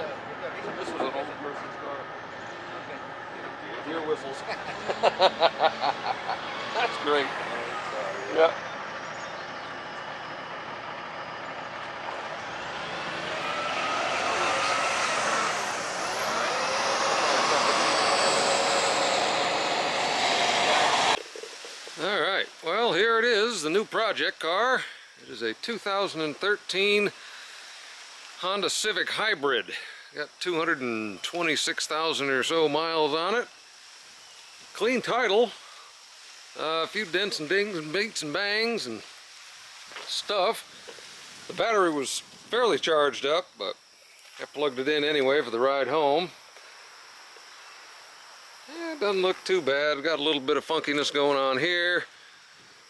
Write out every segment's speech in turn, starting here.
This was an old person's car. Deer whistles. That's great. Yeah. All right, well, here it is, the new project car. It is a 2013 Honda Civic Hybrid. Got 226,000 or so miles on it. Clean title. A few dents and dings and beats and bangs and stuff. The battery was fairly charged up, but I plugged it in anyway for the ride home. It doesn't look too bad. Got a little bit of funkiness going on here.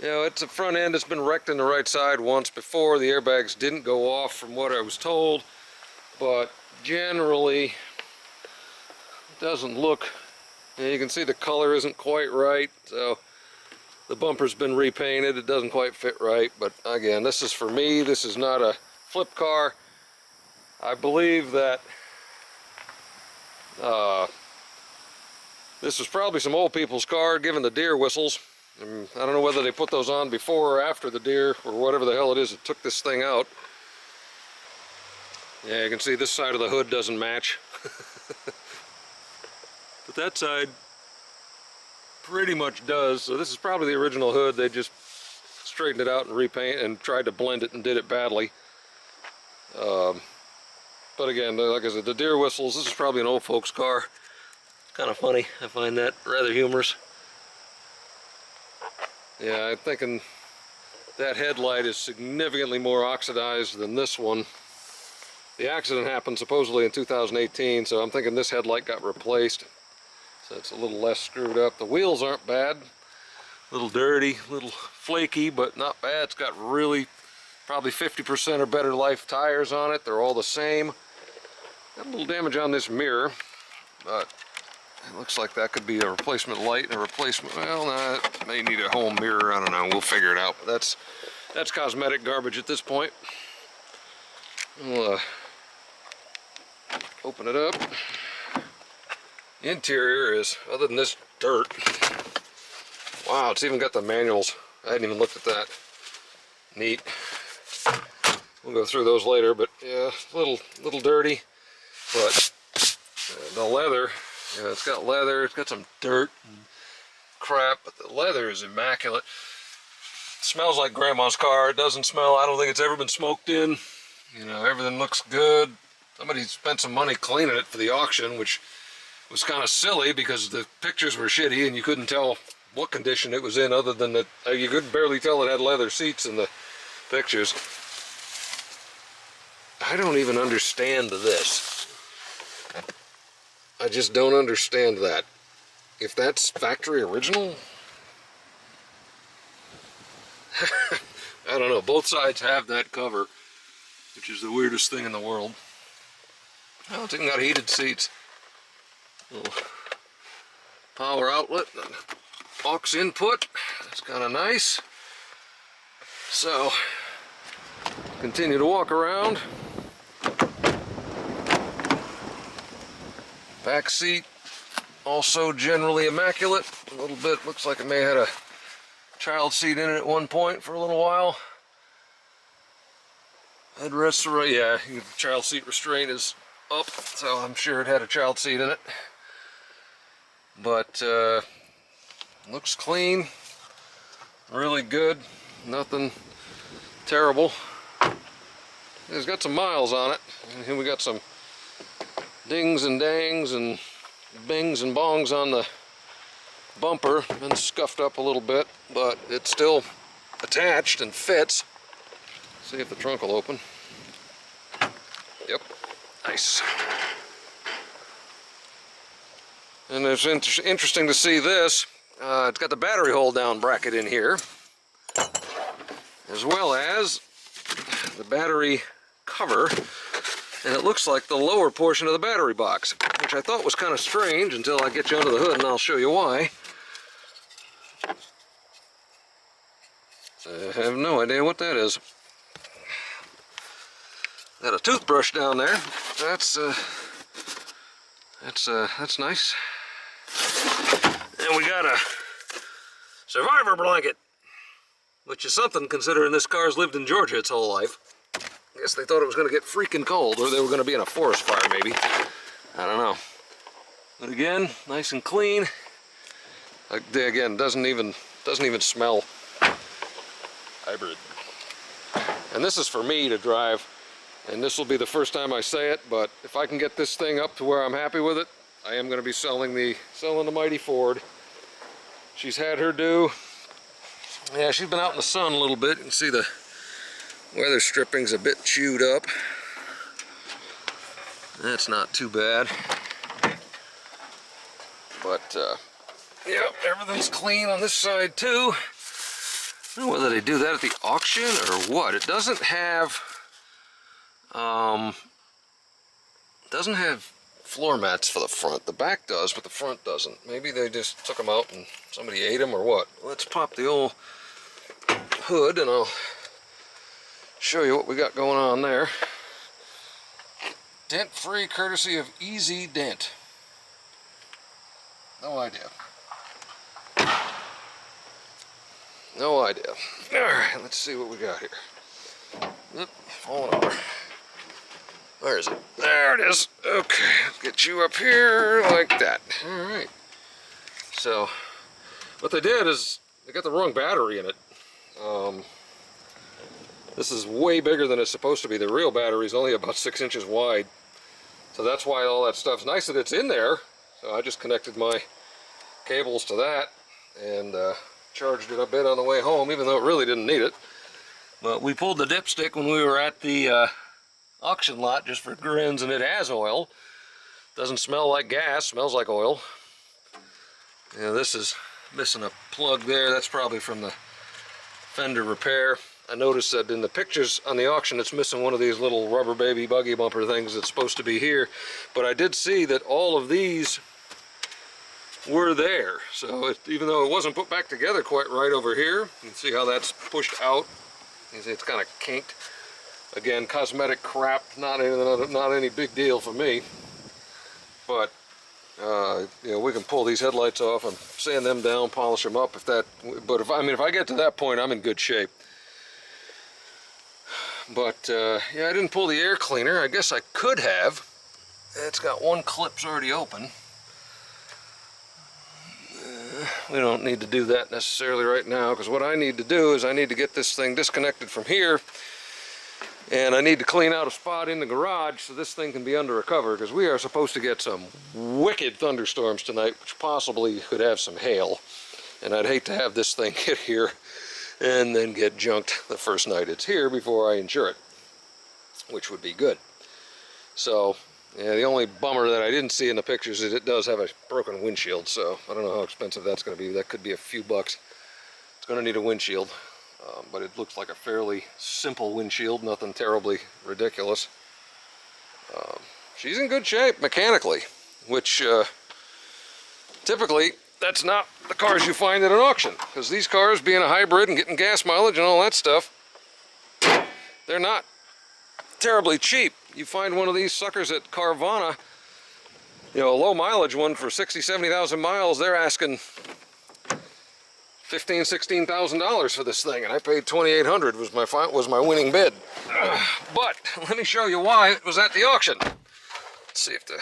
You know, it's a front end that's been wrecked in the right side once before. The airbags didn't go off from what I was told, but generally it doesn't look, you can see the color isn't quite right, so the bumper's been repainted. It doesn't quite fit right, but again, this is for me. This is not a flip car. I believe that this was probably some old people's car, given the deer whistles. I don't know whether they put those on before or after the deer, or whatever the hell it is that took this thing out. Yeah, you can see this side of the hood doesn't match. But that side pretty much does. So this is probably the original hood. They just straightened it out and repaint and tried to blend it and did it badly. But again, like I said, the deer whistles, this is probably an old folks car. Kind of funny. I find that rather humorous. Yeah, I'm thinking that headlight is significantly more oxidized than this one. The accident happened supposedly in 2018, so I'm thinking this headlight got replaced. So it's a little less screwed up. The wheels aren't bad. A little dirty, a little flaky, but not bad. It's got really probably 50% or better life tires on it. They're all the same. Got a little damage on this mirror, but it looks like that could be a replacement light and a replacement, well, nah, it may need a whole mirror. I don't know. We'll figure it out. But that's cosmetic garbage at this point. We'll open it up. Interior is, other than this dirt, wow, it's even got the manuals. I hadn't even looked at that. Neat. We'll go through those later, but yeah, a little dirty. But the leather, yeah, it's got leather, it's got some dirt and crap, but the leather is immaculate. It smells like grandma's car. It doesn't smell, I don't think it's ever been smoked in. You know, everything looks good. Somebody spent some money cleaning it for the auction, which was kind of silly because the pictures were shitty and you couldn't tell what condition it was in, other than that you could barely tell it had leather seats in the pictures. I don't even understand this. I just don't understand that. If that's factory original, I don't know. Both sides have that cover, which is the weirdest thing in the world. Oh, it's even got heated seats. Little power outlet, aux input. That's kind of nice. So, continue to walk around. Back seat, also generally immaculate. A little bit, looks like it may have had a child seat in it at one point for a little while. Headrest, yeah, the child seat restraint is up, so I'm sure it had a child seat in it. But looks clean, really good, nothing terrible. It's got some miles on it, and here we got some dings and dangs and bings and bongs on the bumper. Been scuffed up a little bit, but it's still attached and fits. See if the trunk will open. Yep, nice. And it's interesting to see this. It's got the battery hold down bracket in here, as well as the battery cover. And it looks like the lower portion of the battery box, which I thought was kind of strange until I get you under the hood, and I'll show you why. I have no idea what that is. Got a toothbrush down there. That's nice. And we got a survivor blanket, which is something considering this car's lived in Georgia its whole life. I guess they thought it was going to get freaking cold, or they were going to be in a forest fire maybe. I don't know. But again, nice and clean. Again, doesn't even smell hybrid. And this is for me to drive, and this will be the first time I say it, but if I can get this thing up to where I'm happy with it, I am going to be selling the mighty Ford. She's had her due. Yeah, she's been out in the sun a little bit. You can see the weather stripping's a bit chewed up. That's not too bad. But, yep, everything's clean on this side too. I don't know whether they do that at the auction or what. It doesn't have, floor mats for the front. The back does, but the front doesn't. Maybe they just took them out and somebody ate them or what. Let's pop the old hood and I'll show you what we got going on there. Dent free courtesy of Easy Dent. No idea. No idea. Alright, let's see what we got here. Oop, falling over. Where is it? There it is. Okay, let's get you up here like that. Alright. So, what they did is, they got the wrong battery in it. This is way bigger than it's supposed to be. The real battery is only about 6 inches wide. So that's why all that stuff's nice that it's in there. So I just connected my cables to that and charged it a bit on the way home, even though it really didn't need it. But we pulled the dipstick when we were at the auction lot just for grins, and it has oil. Doesn't smell like gas, smells like oil. Yeah, this is missing a plug there. That's probably from the fender repair. I noticed that in the pictures on the auction it's missing one of these little rubber baby buggy bumper things that's supposed to be here. But I did see that all of these were there. So even though it wasn't put back together quite right over here, you can see how that's pushed out. You can see it's kind of kinked. Again, cosmetic crap, not any big deal for me. But you know, we can pull these headlights off and sand them down, polish them up. But if I get to that point, I'm in good shape. But yeah, I didn't pull the air cleaner. I guess I could have. It's got one clip's already open. We don't need to do that necessarily right now, because what I need to do is I need to get this thing disconnected from here, and I need to clean out a spot in the garage so this thing can be under a cover, because we are supposed to get some wicked thunderstorms tonight, which possibly could have some hail, and I'd hate to have this thing get here and then get junked the first night it's here before I insure it, which would be good. So yeah, the only bummer that I didn't see in the pictures is it does have a broken windshield, so I don't know how expensive that's going to be. That could be a few bucks. It's going to need a windshield, but it looks like a fairly simple windshield, nothing terribly ridiculous. She's in good shape mechanically, which typically that's not the cars you find at an auction, because these cars, being a hybrid and getting gas mileage and all that stuff, they're not terribly cheap. You find one of these suckers at Carvana, you know, a low mileage one for 60, 70,000 miles, they're asking $15,000, $16,000 for this thing, and I paid $2,800 was my winning bid. But let me show you why it was at the auction. Let's see if the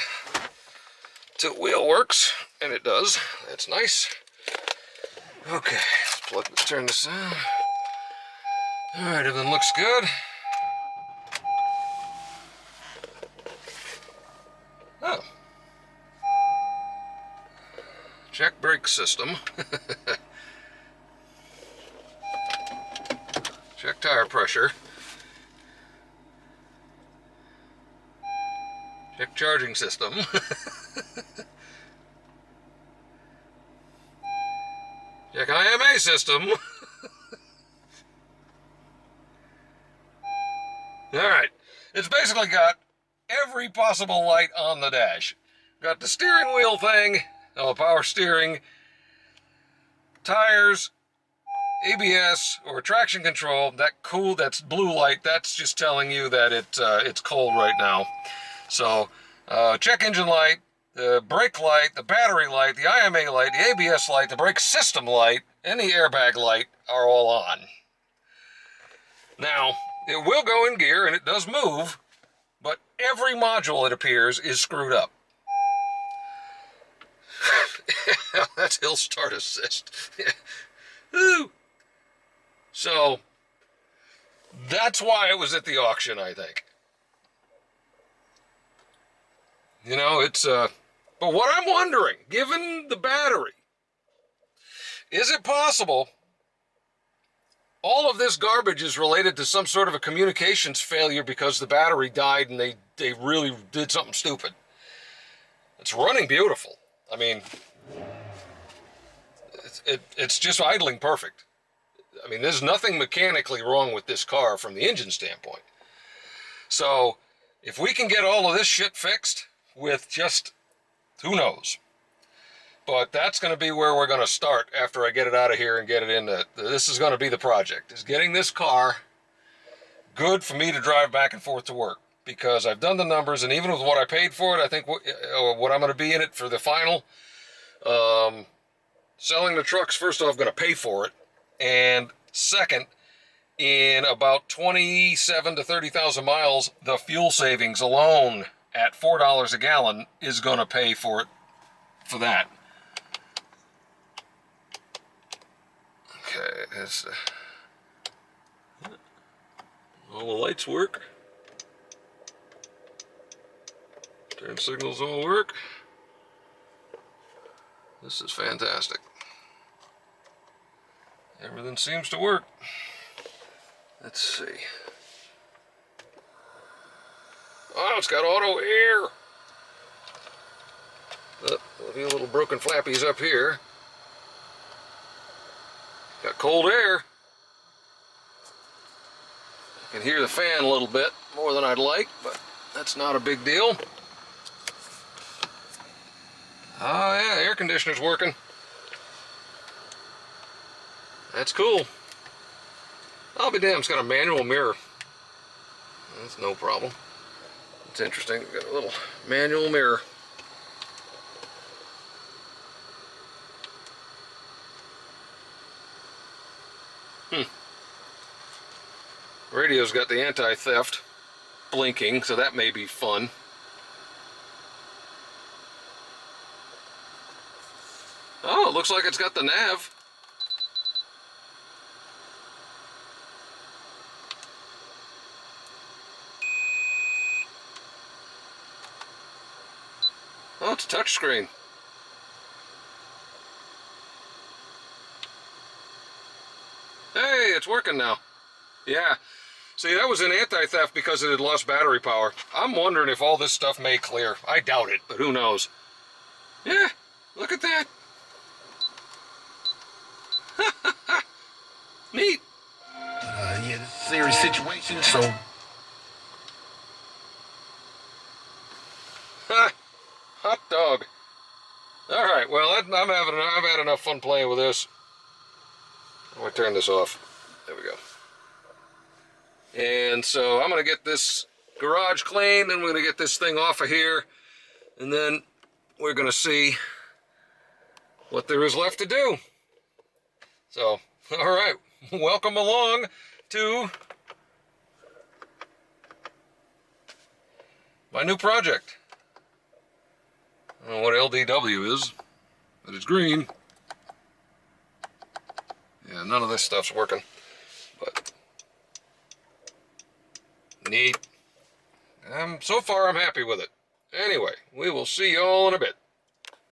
tilt wheel works, and it does. That's nice. Okay, let's turn this on. All right, everything looks good. Oh. Check brake system. Check tire pressure. Check charging system. Check IMA system. Alright, it's basically got every possible light on the dash. Got the steering wheel thing, power steering, tires, ABS or traction control, that's blue light, that's just telling you that it's cold right now. So check engine light, the brake light, the battery light, the IMA light, the ABS light, the brake system light, and the airbag light are all on. Now, it will go in gear and it does move, but every module, it appears, is screwed up. That's hill start assist. Woo! So, that's why it was at the auction, I think. You know, it's, but what I'm wondering, given the battery, is it possible all of this garbage is related to some sort of a communications failure because the battery died and they really did something stupid? It's running beautiful. I mean, it's just idling perfect. I mean, there's nothing mechanically wrong with this car from the engine standpoint. So, if we can get all of this shit fixed with just, who knows? But that's going to be where we're going to start after I get it out of here and get it into, this is going to be the project, is getting this car good for me to drive back and forth to work. Because I've done the numbers, and even with what I paid for it, I think what I'm going to be in it for the final, selling the truck's first off going to pay for it, and second, in about 27 to 30,000 miles, the fuel savings alone at $4 a gallon is going to pay for it, for that. Okay, all the lights work. Turn signals all work. This is fantastic. Everything seems to work. Let's see. Oh, it's got auto air. A few little broken flappies up here. Got cold air. I can hear the fan a little bit more than I'd like, but that's not a big deal. Oh yeah, the air conditioner's working. That's cool. I'll be damned, it's got a manual mirror. That's no problem. It's interesting, we've got a little manual mirror. Radio's got the anti-theft blinking, so that may be fun. Oh, it looks like it's got the nav. Oh, it's a touchscreen. Hey, it's working now. Yeah. See, that was an anti-theft because it had lost battery power. I'm wondering if all this stuff may clear. I doubt it, but who knows. Yeah, look at that. Neat. Yeah, this is a serious situation, so... Ha! Hot dog. Alright, well, I've had enough fun playing with this. I'm going to turn this off. There we go. And so I'm going to get this garage cleaned, and we're going to get this thing off of here, and then we're going to see what there is left to do. So, alright, welcome along to my new project. I don't know what LDW is, but it's green. Yeah, none of this stuff's working, but neat. So far I'm happy with it. Anyway, we will see y'all in a bit.